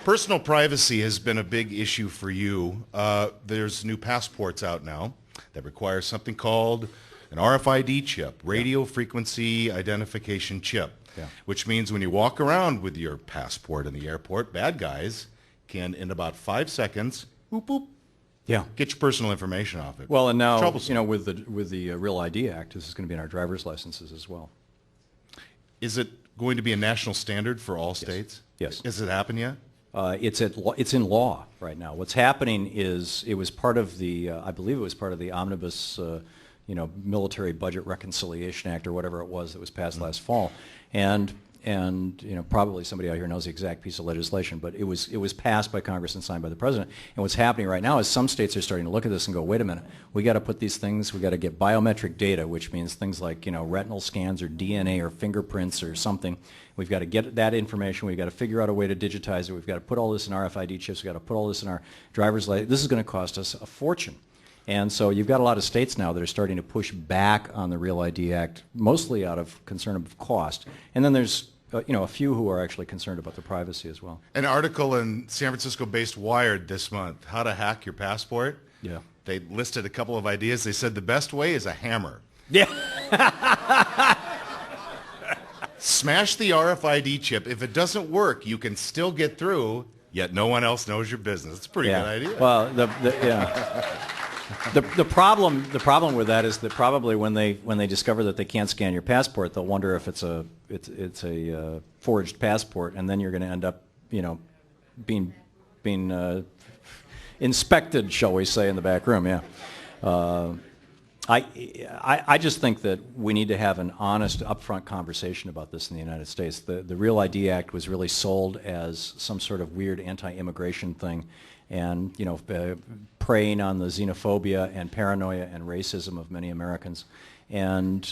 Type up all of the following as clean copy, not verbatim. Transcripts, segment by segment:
Personal privacy has been a big issue for you. There's new passports out now that require something called an RFID chip, radio frequency identification chip, which means when you walk around with your passport in the airport, bad guys can, in about 5 seconds, boop, boop, get your personal information off it. Well, and now, with the Real ID Act, this is going to be in our driver's licenses as well. Is it going to be a national standard for all states? Yes. Has it happened yet? It's in law right now. What's happening is it was part of the, I believe it was part of the omnibus, Military Budget Reconciliation Act or whatever it was that was passed last fall, and probably somebody out here knows the exact piece of legislation, but it was passed by Congress and signed by the President. And what's happening right now is some states are starting to look at this and go, wait a minute, we got to put these things, we got to get biometric data, which means things like retinal scans or DNA or fingerprints or something. We've got to get that information. We've got to figure out a way to digitize it. We've got to put all this in RFID chips. We've got to put all this in our driver's license. This is going to cost us a fortune. And so you've got a lot of states now that are starting to push back on the Real ID Act, mostly out of concern of cost. And then there's a few who are actually concerned about the privacy as well. An article in San Francisco-based Wired this month, How to Hack Your Passport. Yeah. They listed a couple of ideas. They said the best way is a hammer. Yeah. Smash the RFID chip. If it doesn't work, you can still get through, yet no one else knows your business. It's a pretty good idea. Well, the problem with that is that probably when they discover that they can't scan your passport, they'll wonder if it's a forged passport, and then you're going to end up being inspected, shall we say, in the back room. Yeah. I just think that we need to have an honest, upfront conversation about this in the United States. The Real ID Act was really sold as some sort of weird anti-immigration thing, and preying on the xenophobia and paranoia and racism of many Americans, and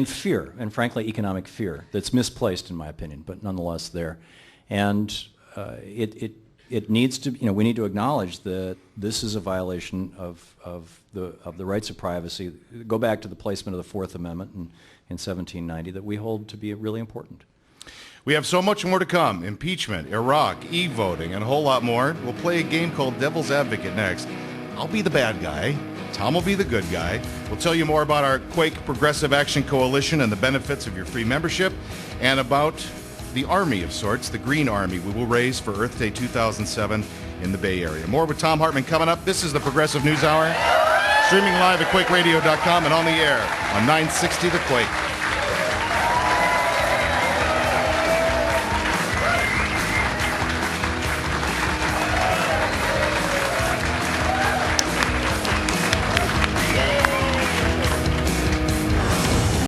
fear, and frankly economic fear that's misplaced in my opinion, but nonetheless there. And it needs to, we need to acknowledge that this is a violation of the rights of privacy. Go back to the placement of the Fourth Amendment in 1790 that we hold to be really important. We have so much more to come. Impeachment, Iraq, e-voting, and a whole lot more. We'll play a game called Devil's Advocate next. I'll be the bad guy. Tom will be the good guy. We'll tell you more about our Quake Progressive Action Coalition and the benefits of your free membership, and about the army of sorts, the Green Army we will raise for Earth Day 2007 in the Bay Area. More with Thom Hartmann coming up. This is the Progressive News Hour, streaming live at QuakeRadio.com and on the air on 960 The Quake.